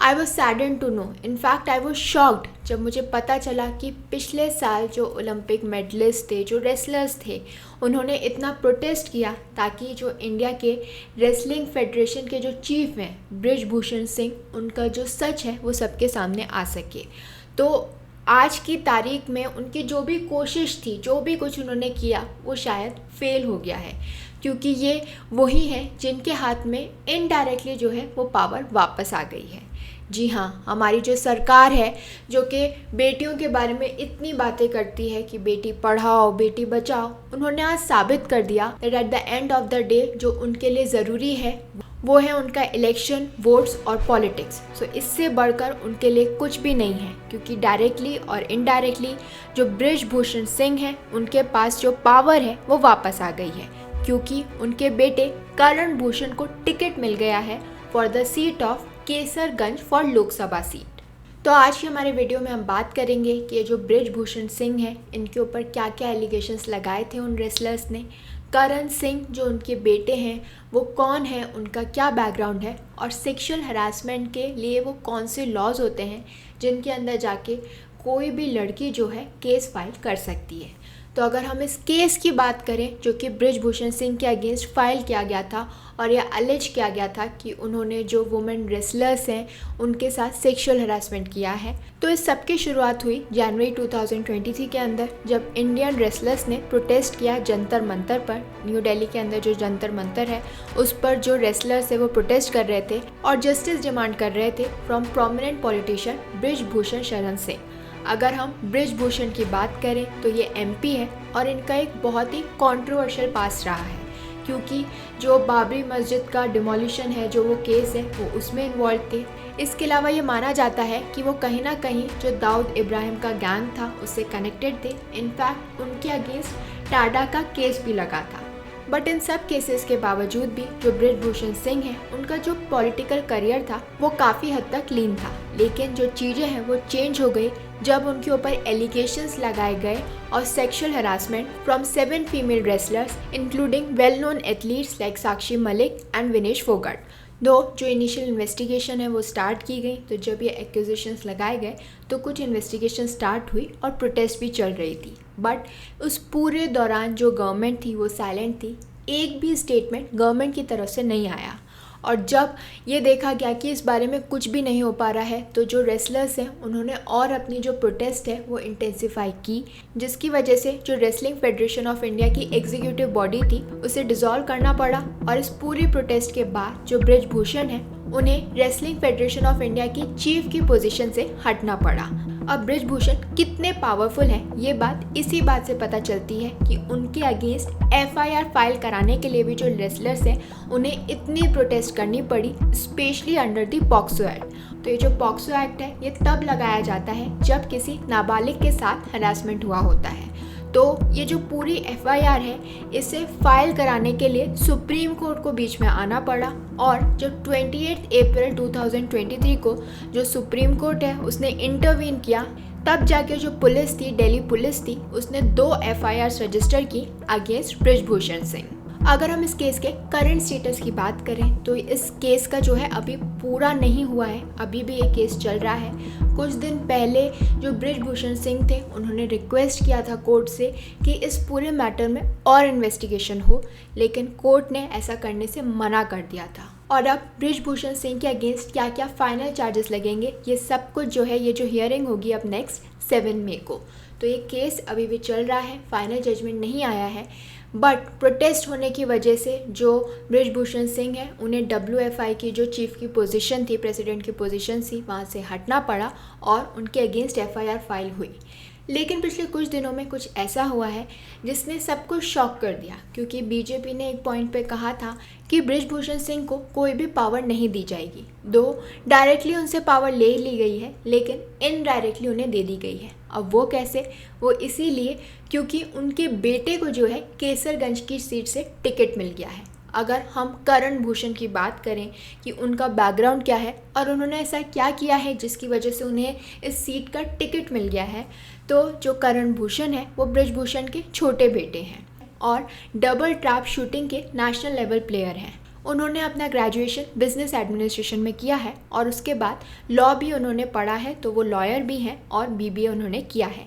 I was saddened to know, in fact I was shocked जब मुझे पता चला कि पिछले साल जो ओलंपिक मेडलिस्ट थे, जो रेसलर्स थे, उन्होंने इतना प्रोटेस्ट किया ताकि जो इंडिया के रेसलिंग फेडरेशन के जो चीफ हैं बृजभूषण सिंह, उनका जो सच है वो सबके सामने आ सके। तो आज की तारीख में उनकी जो भी कोशिश थी, जो भी कुछ उन्होंने किया, वो शायद फेल हो गया है, क्योंकि ये वही हैं जिनके हाथ में इनडायरेक्टली जो है वो पावर वापस आ गई है। जी हाँ, हमारी जो सरकार है, जो कि बेटियों के बारे में इतनी बातें करती है कि बेटी पढ़ाओ बेटी बचाओ, उन्होंने आज साबित कर दिया that at the end of the day जो उनके लिए ज़रूरी है वो है उनका इलेक्शन, वोट्स और पॉलिटिक्स। सो इससे बढ़कर उनके लिए कुछ भी नहीं है, क्योंकि डायरेक्टली और इनडायरेक्टली जो बृजभूषण सिंह हैं उनके पास जो पावर है वो वापस आ गई है, क्योंकि उनके बेटे करण भूषण को टिकट मिल गया है for the seat of Kaiserganj for Lok Sabha seat. तो आज की हमारे वीडियो में हम बात करेंगे कि ये जो बृजभूषण सिंह हैं, इनके ऊपर क्या क्या एलिगेशंस लगाए थे उन रेसलर्स ने, करण सिंह जो उनके बेटे हैं वो कौन है, उनका क्या बैकग्राउंड है, और सेक्सुअल हरासमेंट के लिए वो कौन से लॉज होते हैं जिनके अंदर जाके कोई भी लड़की जो है केस फाइल कर सकती है। तो अगर हम इस केस की बात करें जो कि बृजभूषण सिंह के अगेंस्ट फाइल किया गया था और यह अलेज किया गया था कि उन्होंने जो वुमेन रेसलर्स हैं उनके साथ सेक्सुअल हरासमेंट किया है, तो इस सब की शुरुआत हुई जनवरी 2023 के अंदर, जब इंडियन रेसलर्स ने प्रोटेस्ट किया जंतर मंतर पर। न्यू दिल्ली के अंदर जो जंतर मंतर है उस पर जो रेसलर्स है वो प्रोटेस्ट कर रहे थे और जस्टिस डिमांड कर रहे थे from prominent politician Brijbhushan Sharan Singh. अगर हम बृजभूषण की बात करें तो ये एमपी है और इनका एक बहुत ही कंट्रोवर्शियल पास्ट रहा है, क्योंकि जो बाबरी मस्जिद का डिमोलिशन है, जो वो केस है, वो उसमें इन्वॉल्व थे। इसके अलावा ये माना जाता है कि वो कहीं ना कहीं जो दाऊद इब्राहिम का गैंग था उससे कनेक्टेड थे। इनफैक्ट उनके अगेंस्ट टाडा का केस भी लगा था। बट इन सब केसेस के बावजूद भी जो बृजभूषण सिंह हैं उनका जो पॉलिटिकल करियर था वो काफ़ी हद तक क्लीन था, लेकिन जो चीज़ें हैं वो चेंज हो गई जब उनके ऊपर एलिगेशंस लगाए गए और sexual harassment from 7 female wrestlers including well known athletes like Sakshi Malik and Vinesh Phogat. दो जो इनिशियल इन्वेस्टिगेशन है वो स्टार्ट की गई, तो जब ये एक्यूजेशंस लगाए गए तो कुछ इन्वेस्टिगेशन स्टार्ट हुई और प्रोटेस्ट भी चल रही थी। बट उस पूरे दौरान जो गवर्नमेंट थी वो साइलेंट थी, एक भी स्टेटमेंट गवर्नमेंट की तरफ से नहीं आया। और जब ये देखा गया कि इस बारे में कुछ भी नहीं हो पा रहा है, तो जो रेसलर्स हैं उन्होंने और अपनी जो प्रोटेस्ट है वो इंटेंसिफाई की, जिसकी वजह से जो रेसलिंग फेडरेशन ऑफ इंडिया की एग्जीक्यूटिव बॉडी थी उसे डिसॉल्व करना पड़ा। और इस पूरी प्रोटेस्ट के बाद जो बृजभूषण है उन्हें रेसलिंग फेडरेशन ऑफ इंडिया की चीफ की पोजीशन से हटना पड़ा। अब बृजभूषण कितने पावरफुल हैं ये बात इसी बात से पता चलती है कि उनके अगेंस्ट एफआईआर फाइल कराने के लिए भी जो रेसलर्स हैं उन्हें इतनी प्रोटेस्ट करनी पड़ी, specially under the POCSO act. तो ये जो पॉक्सो एक्ट है ये तब लगाया जाता है जब किसी नाबालिग के साथ हरासमेंट हुआ होता है। तो ये जो पूरी एफआईआर है इसे फाइल कराने के लिए सुप्रीम कोर्ट को बीच में आना पड़ा, और जो 28 अप्रैल 2023 को जो सुप्रीम कोर्ट है उसने इंटरवीन किया, तब जाके जो पुलिस थी, दिल्ली पुलिस थी, उसने 2 एफआईआर रजिस्टर की अगेंस्ट बृजभूषण सिंह। अगर हम इस केस के करंट स्टेटस की बात करें तो इस केस का जो है अभी पूरा नहीं हुआ है, अभी भी ये केस चल रहा है। कुछ दिन पहले जो बृजभूषण सिंह थे उन्होंने रिक्वेस्ट किया था कोर्ट से कि इस पूरे मैटर में और इन्वेस्टिगेशन हो, लेकिन कोर्ट ने ऐसा करने से मना कर दिया था। और अब बृजभूषण सिंह के अगेंस्ट क्या क्या फाइनल चार्जेस लगेंगे, ये सब कुछ जो है, ये जो हियरिंग होगी अब नेक्स्ट 7 मई को। तो ये केस अभी भी चल रहा है, फाइनल जजमेंट नहीं आया है। बट प्रोटेस्ट होने की वजह से जो बृजभूषण सिंह हैं उन्हें WFI की जो चीफ की पोजीशन थी, प्रेसिडेंट की पोजीशन थी, वहाँ से हटना पड़ा और उनके अगेंस्ट एफआईआर फाइल हुई। लेकिन पिछले कुछ दिनों में कुछ ऐसा हुआ है जिसने सबको शॉक कर दिया, क्योंकि बीजेपी ने एक पॉइंट पे कहा था कि बृजभूषण सिंह को कोई भी पावर नहीं दी जाएगी। दो डायरेक्टली उनसे पावर ले ली गई है, लेकिन इनडायरेक्टली उन्हें दे दी गई है। अब वो कैसे? वो इसीलिए क्योंकि उनके बेटे को जो है केसरगंज की सीट से टिकट मिल गया है। अगर हम करण भूषण की बात करें कि उनका बैकग्राउंड क्या है और उन्होंने ऐसा क्या किया है जिसकी वजह से उन्हें इस सीट का टिकट मिल गया है, तो जो करण भूषण है वो बृजभूषण के छोटे बेटे हैं और डबल ट्रैप शूटिंग के नेशनल लेवल प्लेयर हैं। उन्होंने अपना ग्रेजुएशन बिजनेस एडमिनिस्ट्रेशन में किया है और उसके बाद लॉ भी उन्होंने पढ़ा है, तो वो लॉयर भी हैं और बीबीए उन्होंने किया है।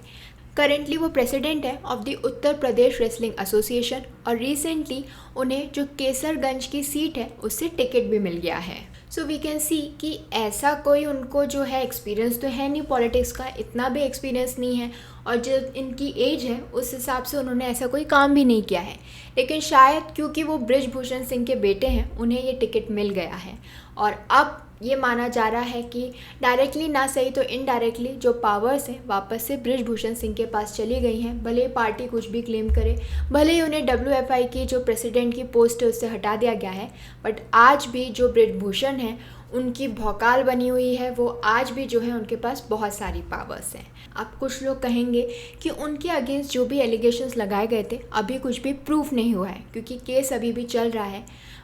करेंटली वो प्रेसिडेंट है of the Uttar Pradesh wrestling association और रिसेंटली उन्हें जो केसरगंज की सीट है उससे टिकट भी मिल गया है। सो वी कैन सी कि ऐसा कोई उनको जो है एक्सपीरियंस तो है नहीं पॉलिटिक्स का, इतना भी एक्सपीरियंस नहीं है और जो इनकी एज है उस हिसाब से उन्होंने ऐसा कोई काम भी नहीं किया है। लेकिन शायद क्योंकि वो बृजभूषण सिंह के बेटे हैं उन्हें ये टिकट मिल गया है और अब ये माना जा रहा है कि डायरेक्टली ना सही तो इनडायरेक्टली जो पावर्स हैं वापस से बृजभूषण सिंह के पास चली गई हैं। भले ही पार्टी कुछ भी क्लेम करे, भले ही उन्हें WFI की जो प्रेसिडेंट की पोस्ट है उससे हटा दिया गया है, बट आज भी जो बृजभूषण है उनकी भौकाल बनी हुई है, वो आज भी जो है उनके पास बहुत सारी पावर्स हैं। अब कुछ लोग कहेंगे कि उनके अगेंस्ट जो भी एलिगेशंस लगाए गए थे अभी कुछ भी प्रूफ नहीं हुआ है क्योंकि केस अभी भी चल रहा है,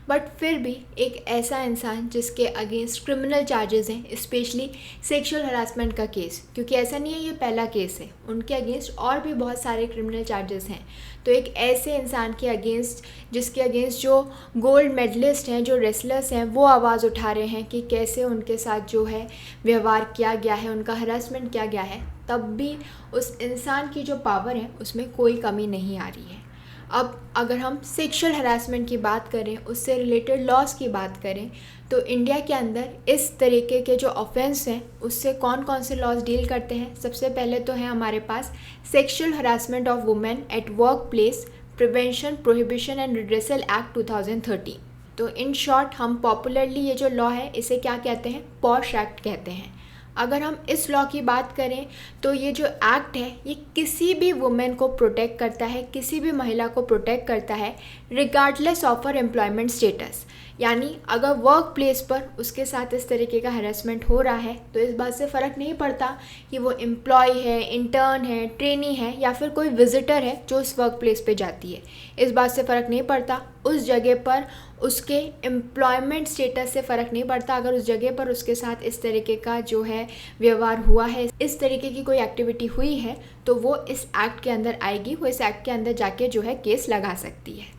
बट फिर भी एक ऐसा इंसान जिसके अगेंस्ट क्रिमिनल चार्जेस हैं, स्पेशली सेक्सुअल हरासमेंट का केस, क्योंकि ऐसा नहीं है ये पहला केस है, उनके अगेंस्ट और भी बहुत सारे क्रिमिनल चार्जेस हैं। तो एक ऐसे इंसान के अगेंस्ट जिसके अगेंस्ट जो गोल्ड मेडलिस्ट हैं, जो रेसलर्स हैं, वो आवाज़ उठा रहे हैं कि कैसे उनके साथ जो है व्यवहार किया गया है, उनका हरासमेंट किया गया है, तब भी उस इंसान की जो पावर है उसमें कोई कमी नहीं आ रही है। अब अगर हम सेक्सुअल हरासमेंट की बात करें, उससे रिलेटेड लॉस की बात करें, तो इंडिया के अंदर इस तरीके के जो ऑफेंस हैं उससे कौन कौन से लॉज डील करते हैं। सबसे पहले तो है हमारे पास sexual harassment of women at workplace prevention prohibition and redressal act 2013। तो इन शॉर्ट हम पॉपुलरली ये जो लॉ है इसे क्या कहते हैं, पॉश एक्ट कहते हैं। अगर हम इस लॉ की बात करें तो ये जो एक्ट है ये किसी भी वुमेन को प्रोटेक्ट करता है, किसी भी महिला को प्रोटेक्ट करता है regardless of her employment status. यानी अगर वर्क प्लेस पर उसके साथ इस तरीके का हरासमेंट हो रहा है तो इस बात से फ़र्क नहीं पड़ता कि वो एम्प्लॉय है, इंटर्न है, ट्रेनी है या फिर कोई विजिटर है जो उस वर्क प्लेस पे जाती है, इस बात से फ़र्क नहीं पड़ता। उस जगह पर उसके एम्प्लॉयमेंट स्टेटस से फ़र्क नहीं पड़ता। अगर उस जगह पर उसके साथ इस तरीके का जो है व्यवहार हुआ है, इस तरीके की कोई एक्टिविटी हुई है, तो वो इस एक्ट के अंदर आएगी, वो इस एक्ट के अंदर जाके जो है केस लगा सकती है।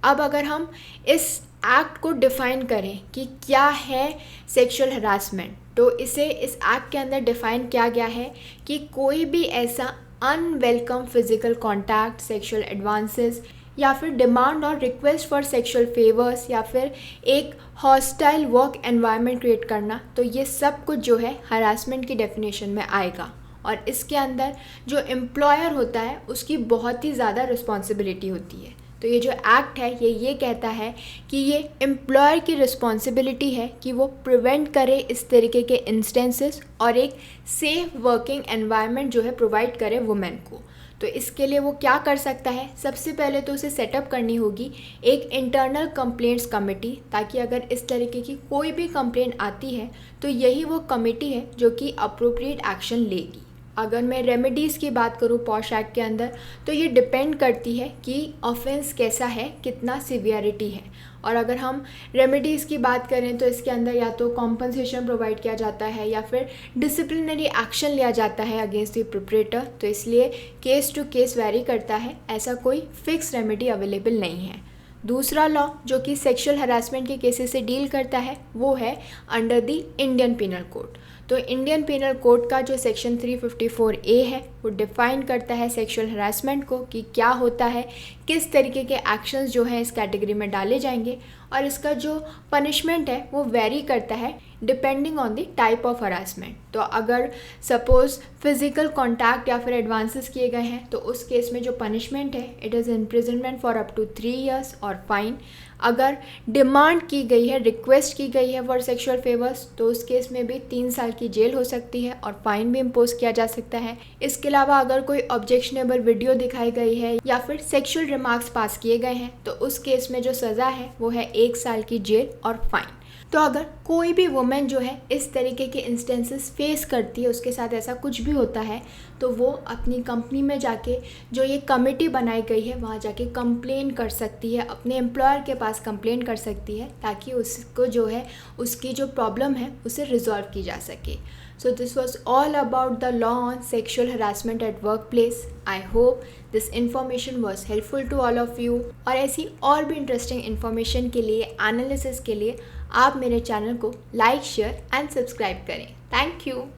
अब अगर हम इस एक्ट को डिफ़ाइन करें कि क्या है सेक्सुअल हरासमेंट, तो इसे इस एक्ट के अंदर डिफ़ाइन किया गया है कि कोई भी ऐसा unwelcome physical contact, sexual advances या फिर डिमांड और रिक्वेस्ट फॉर सेक्सुअल फेवर्स या फिर एक हॉस्टाइल वर्क एनवायरनमेंट क्रिएट करना, तो ये सब कुछ जो है हरासमेंट की डेफिनेशन में आएगा। और इसके अंदर जो एम्प्लॉयर होता है उसकी बहुत ही ज़्यादा रिस्पॉन्सिबिलिटी होती है। तो ये जो एक्ट है ये कहता है कि ये एम्प्लॉयर की रिस्पॉन्सिबिलिटी है कि वो प्रिवेंट करे इस तरीके के इंस्टेंसेस और एक सेफ वर्किंग एनवायरनमेंट जो है प्रोवाइड करे वुमेन को। तो इसके लिए वो क्या कर सकता है, सबसे पहले तो उसे सेटअप करनी होगी एक इंटरनल कंप्लेंट्स कमेटी, ताकि अगर इस तरीके की कोई भी कंप्लेंट आती है तो यही वो कमेटी है जो कि अप्रोप्रिएट एक्शन लेगी। अगर मैं रेमेडीज़ की बात करूँ पॉश एक्ट के अंदर, तो ये डिपेंड करती है कि ऑफेंस कैसा है, कितना सिवियरिटी है। और अगर हम रेमेडीज़ की बात करें तो इसके अंदर या तो कॉम्पनसेशन प्रोवाइड किया जाता है या फिर डिसिप्लिनरी एक्शन लिया जाता है अगेंस्ट द प्रोपरेटर। तो इसलिए केस टू केस वेरी करता है, ऐसा कोई फिक्स रेमेडी अवेलेबल नहीं है। दूसरा लॉ जो कि सेक्सुअल हरासमेंट के केसेस से डील करता है वो है under the Indian penal code. तो इंडियन पिनल कोड का जो सेक्शन 354A है वो डिफ़ाइन करता है सेक्सुअल हरासमेंट को कि क्या होता है, किस तरीके के एक्शंस जो हैं इस कैटेगरी में डाले जाएंगे, और इसका जो पनिशमेंट है वो वेरी करता है depending on the type of harassment. तो अगर सपोज़ फिज़िकल कॉन्टैक्ट या फिर एडवांसेस किए गए हैं तो उस केस में जो पनिशमेंट है it is imprisonment for up to 3 years और फाइन। अगर डिमांड की गई है, रिक्वेस्ट की गई है फॉर सेक्सुअल फेवर्स, तो उस केस में भी 3 साल की जेल हो सकती है और फाइन भी इम्पोज किया जा सकता है। इसके अलावा अगर कोई ऑब्जेक्शनेबल वीडियो दिखाई गई है या फिर सेक्सुअल रिमार्क्स पास किए गए हैं तो उस केस में जो सज़ा है वो है 1 साल की जेल और फाइन। तो अगर कोई भी वुमेन जो है इस तरीके के इंस्टेंसेस फेस करती है, उसके साथ ऐसा कुछ भी होता है, तो वो अपनी कंपनी में जाके जो ये कमेटी बनाई गई है वहाँ जाके कंप्लेन कर सकती है, अपने एम्प्लॉयर के पास कंप्लेन कर सकती है, ताकि उसको जो है उसकी जो प्रॉब्लम है उसे रिजॉल्व की जा सके। So this was all about the law on sexual harassment at workplace. I hope this information was helpful to all of you. और ऐसी और भी इंटरेस्टिंग इन्फॉर्मेशन के लिए, एनालिसिस के लिए आप मेरे चैनल को लाइक, शेयर एंड सब्सक्राइब करें. Thank you.